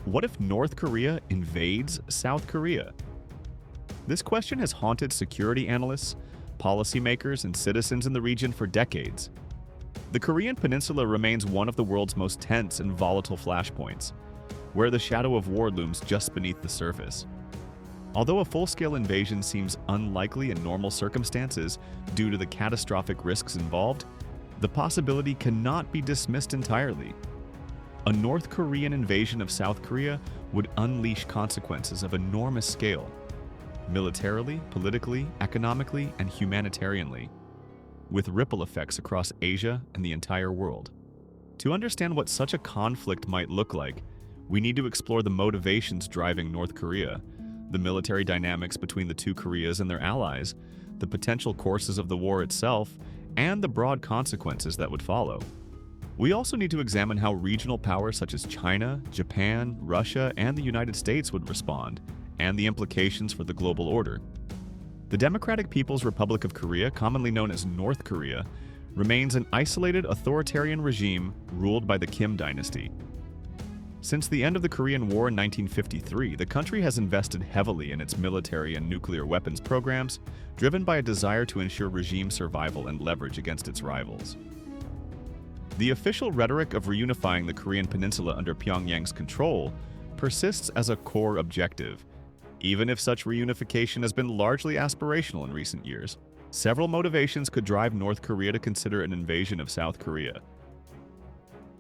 What if North Korea invades South Korea? This question has haunted security analysts, policymakers, and citizens in the region for decades. The Korean Peninsula remains one of the world's most tense and volatile flashpoints, where the shadow of war looms just beneath the surface. Although a full-scale invasion seems unlikely in normal circumstances due to the catastrophic risks involved, the possibility cannot be dismissed entirely. A North Korean invasion of South Korea would unleash consequences of enormous scale, militarily, politically, economically, and humanitarianly, with ripple effects across Asia and the entire world. To understand what such a conflict might look like, we need to explore the motivations driving North Korea, the military dynamics between the two Koreas and their allies, the potential courses of the war itself, and the broad consequences that would follow. We also need to examine how regional powers such as China, Japan, Russia, and the United States would respond, and the implications for the global order. The Democratic People's Republic of Korea, commonly known as North Korea, remains an isolated authoritarian regime ruled by the Kim dynasty. Since the end of the Korean War in 1953, the country has invested heavily in its military and nuclear weapons programs, driven by a desire to ensure regime survival and leverage against its rivals. The official rhetoric of reunifying the Korean Peninsula under Pyongyang's control persists as a core objective, even if such reunification has been largely aspirational in recent years. Several motivations could drive North Korea to consider an invasion of South Korea.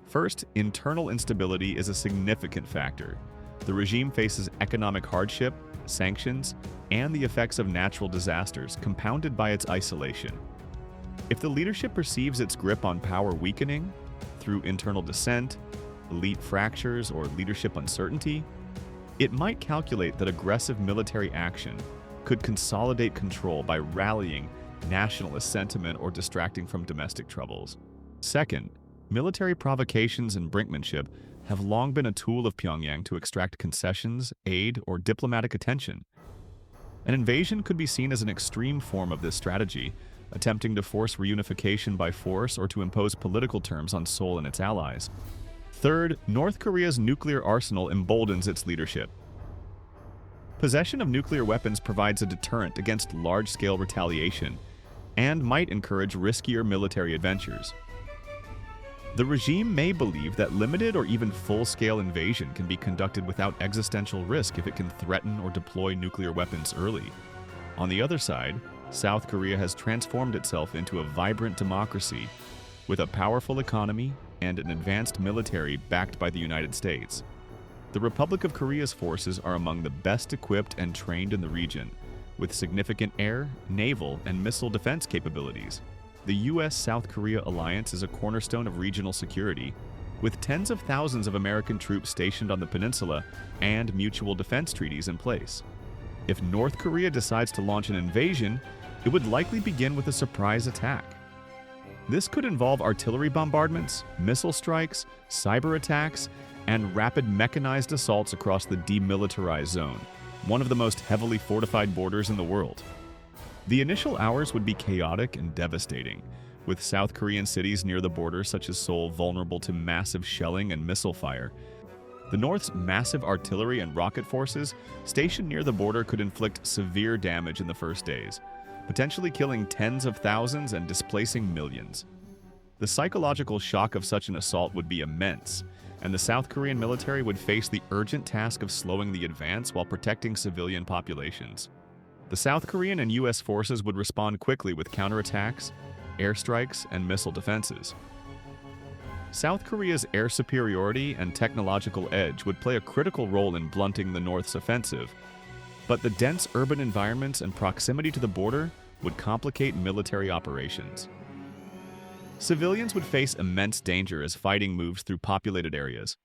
First, internal instability is a significant factor. The regime faces economic hardship, sanctions, and the effects of natural disasters, compounded by its isolation. If the leadership perceives its grip on power weakening through internal dissent, elite fractures, or leadership uncertainty, it might calculate that aggressive military action could consolidate control by rallying nationalist sentiment or distracting from domestic troubles. Second, military provocations and brinkmanship have long been a tool of Pyongyang to extract concessions, aid, or diplomatic attention. An invasion could be seen as an extreme form of this strategy, attempting to force reunification by force or to impose political terms on Seoul and its allies. Third, North Korea's nuclear arsenal emboldens its leadership. Possession of nuclear weapons provides a deterrent against large-scale retaliation and might encourage riskier military adventures. The regime may believe that limited or even full-scale invasion can be conducted without existential risk if it can threaten or deploy nuclear weapons early. On the other side, South Korea has transformed itself into a vibrant democracy with a powerful economy and an advanced military backed by the United States. The Republic of Korea's forces are among the best equipped and trained in the region, with significant air, naval, and missile defense capabilities. The U.S.-South Korea alliance is a cornerstone of regional security, with tens of thousands of American troops stationed on the peninsula and mutual defense treaties in place. If North Korea decides to launch an invasion, it would likely begin with a surprise attack. This could involve artillery bombardments, missile strikes, cyber attacks, and rapid mechanized assaults across the demilitarized zone, one of the most heavily fortified borders in the world. The initial hours would be chaotic and devastating, with South Korean cities near the border such as Seoul vulnerable to massive shelling and missile fire. The North's massive artillery and rocket forces stationed near the border could inflict severe damage in the first days, potentially killing tens of thousands and displacing millions. The psychological shock of such an assault would be immense, and the South Korean military would face the urgent task of slowing the advance while protecting civilian populations. The South Korean and U.S. forces would respond quickly with counterattacks, airstrikes, and missile defenses. South Korea's air superiority and technological edge would play a critical role in blunting the North's offensive, but the dense urban environments and proximity to the border would complicate military operations. Civilians would face immense danger as fighting moves through populated areas.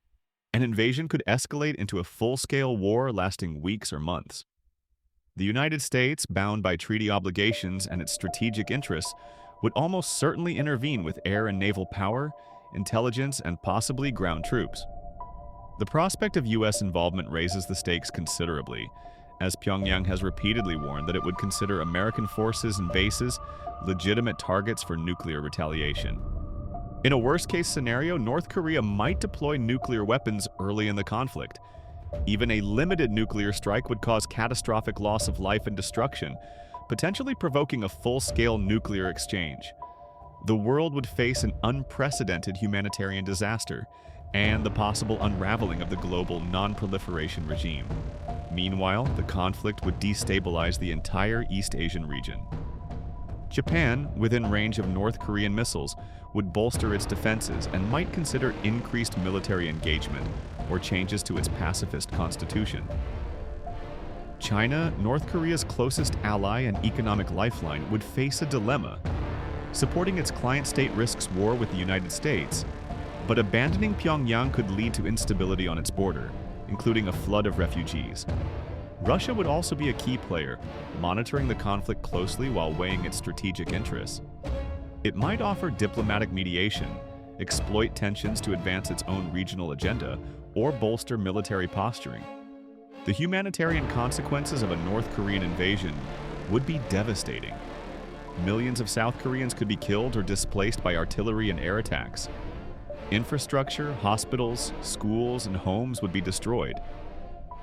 An invasion could escalate into a full-scale war lasting weeks or months. The United States, bound by treaty obligations and its strategic interests, would almost certainly intervene with air and naval power, intelligence, and possibly ground troops. The prospect of U.S. involvement raises the stakes considerably, as Pyongyang has repeatedly warned that it would consider American forces and bases legitimate targets for nuclear retaliation. In a worst-case scenario, North Korea might deploy nuclear weapons early in the conflict, Even a limited nuclear strike would cause catastrophic loss of life and destruction, potentially provoking a full-scale nuclear exchange. The world would face an unprecedented humanitarian disaster and the possible unraveling of the global non-proliferation regime. Meanwhile, the conflict would destabilize the entire East Asian region. Japan, within range of North Korean missiles, would bolster its defenses and might consider increased military engagement or changes to its pacifist constitution. China, North Korea's closest ally and economic lifeline, would face a dilemma. Supporting its client state risks war with the United States, but abandoning Pyongyang could lead to instability on its border, including a flood of refugees. Russia would also be a key player, monitoring the conflict closely while weighing its strategic interests. It might offer diplomatic mediation, exploit tensions to advance its own regional agenda, or bolster military posturing. The humanitarian consequences of a North Korean invasion would be devastating. Millions of South Koreans could be killed or displaced by artillery and air attacks. Infrastructure, hospitals, schools, and homes would be destroyed.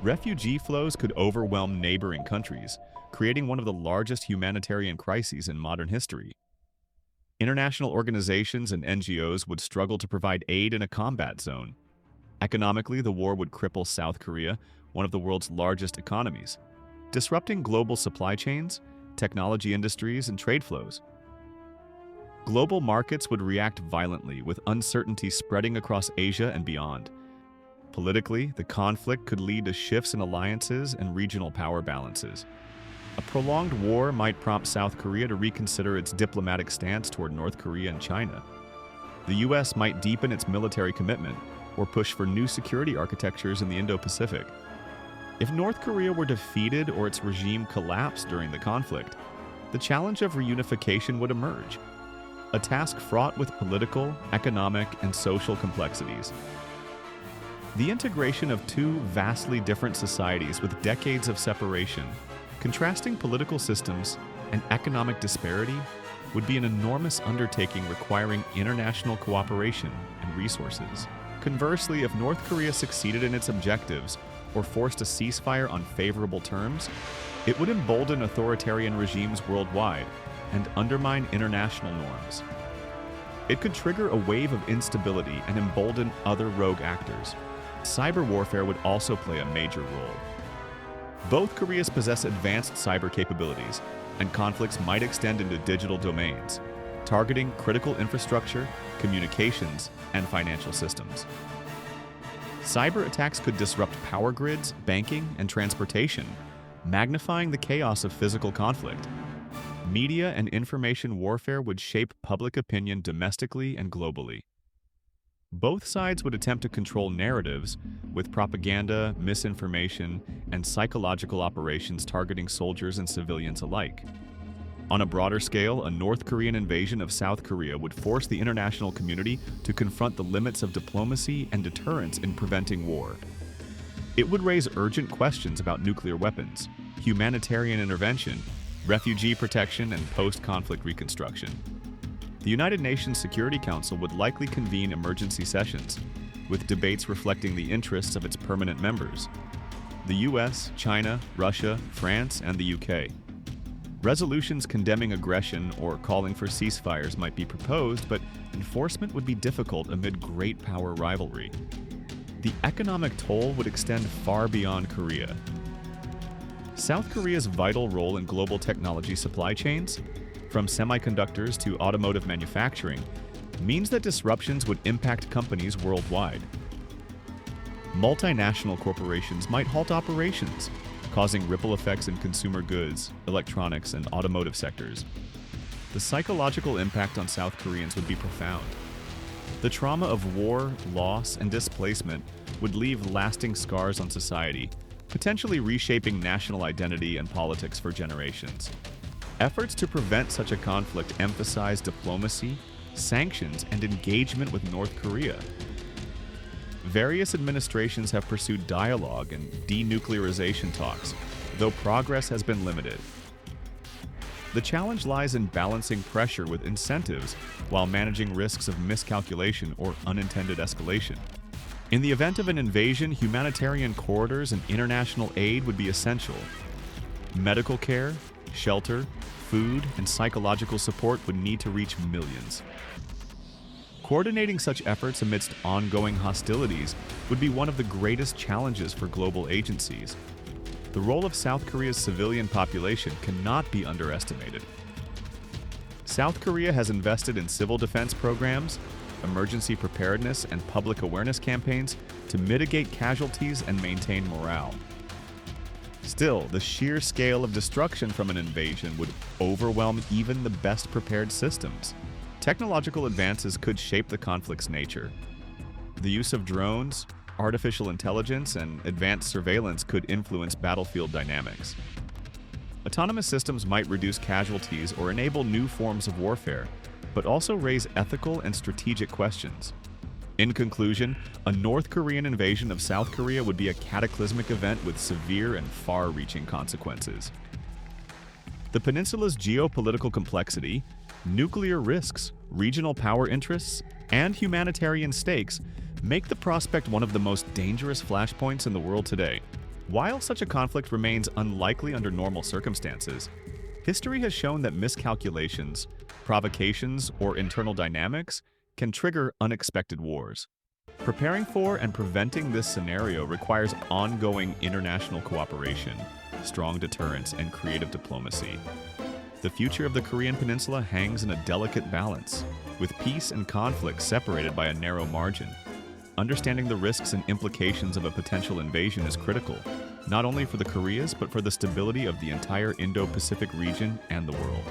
Refugee flows could overwhelm neighboring countries, creating one of the largest humanitarian crises in modern history. International organizations and NGOs would struggle to provide aid in a combat zone. Economically, the war would cripple South Korea, one of the world's largest economies, disrupting global supply chains, technology industries, and trade flows. Global markets would react violently, with uncertainty spreading across Asia and beyond. Politically, the conflict could lead to shifts in alliances and regional power balances. A prolonged war might prompt South Korea to reconsider its diplomatic stance toward North Korea and China. The US might deepen its military commitment or push for new security architectures in the Indo-Pacific. If North Korea were defeated or its regime collapsed during the conflict, the challenge of reunification would emerge, a task fraught with political, economic, and social complexities. The integration of two vastly different societies with decades of separation, contrasting political systems, and economic disparity would be an enormous undertaking requiring international cooperation and resources. Conversely, if North Korea succeeded in its objectives or forced a ceasefire on favorable terms, it would embolden authoritarian regimes worldwide and undermine international norms. It could trigger a wave of instability and embolden other rogue actors. Cyber warfare would also play a major role. Both Koreas possess advanced cyber capabilities, and conflicts might extend into digital domains, targeting critical infrastructure, communications, and financial systems. Cyber attacks could disrupt power grids, banking, and transportation, magnifying the chaos of physical conflict. Media and information warfare would shape public opinion domestically and globally. Both sides would attempt to control narratives with propaganda, misinformation, and psychological operations targeting soldiers and civilians alike. On a broader scale, a North Korean invasion of South Korea would force the international community to confront the limits of diplomacy and deterrence in preventing war. It would raise urgent questions about nuclear weapons, humanitarian intervention, refugee protection, and post-conflict reconstruction. The United Nations Security Council would likely convene emergency sessions, with debates reflecting the interests of its permanent members: the US, China, Russia, France, and the UK. Resolutions condemning aggression or calling for ceasefires might be proposed, but enforcement would be difficult amid great power rivalry. The economic toll would extend far beyond Korea. South Korea's vital role in global technology supply chains, from semiconductors to automotive manufacturing, means that disruptions would impact companies worldwide. Multinational corporations might halt operations, causing ripple effects in consumer goods, electronics, and automotive sectors. The psychological impact on South Koreans would be profound. The trauma of war, loss, and displacement would leave lasting scars on society, potentially reshaping national identity and politics for generations. Efforts to prevent such a conflict emphasize diplomacy, sanctions, and engagement with North Korea. Various administrations have pursued dialogue and denuclearization talks, though progress has been limited. The challenge lies in balancing pressure with incentives while managing risks of miscalculation or unintended escalation. In the event of an invasion, humanitarian corridors and international aid would be essential. Medical care, shelter, food, and psychological support would need to reach millions. Coordinating such efforts amidst ongoing hostilities would be one of the greatest challenges for global agencies. The role of South Korea's civilian population cannot be underestimated. South Korea has invested in civil defense programs, emergency preparedness, and public awareness campaigns to mitigate casualties and maintain morale. Still, the sheer scale of destruction from an invasion would overwhelm even the best prepared systems. Technological advances could shape the conflict's nature. The use of drones, artificial intelligence, and advanced surveillance could influence battlefield dynamics. Autonomous systems might reduce casualties or enable new forms of warfare, but also raise ethical and strategic questions. In conclusion, a North Korean invasion of South Korea would be a cataclysmic event with severe and far-reaching consequences. The peninsula's geopolitical complexity, nuclear risks, regional power interests, and humanitarian stakes make the prospect one of the most dangerous flashpoints in the world today. While such a conflict remains unlikely under normal circumstances, history has shown that miscalculations, provocations, or internal dynamics can trigger unexpected wars. Preparing for and preventing this scenario requires ongoing international cooperation, strong deterrence, and creative diplomacy. The future of the Korean Peninsula hangs in a delicate balance, with peace and conflict separated by a narrow margin. Understanding the risks and implications of a potential invasion is critical, not only for the Koreas, but for the stability of the entire Indo-Pacific region and the world.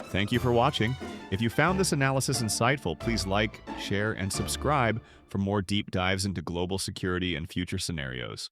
Thank you for watching. If you found this analysis insightful, please like, share, and subscribe for more deep dives into global security and future scenarios.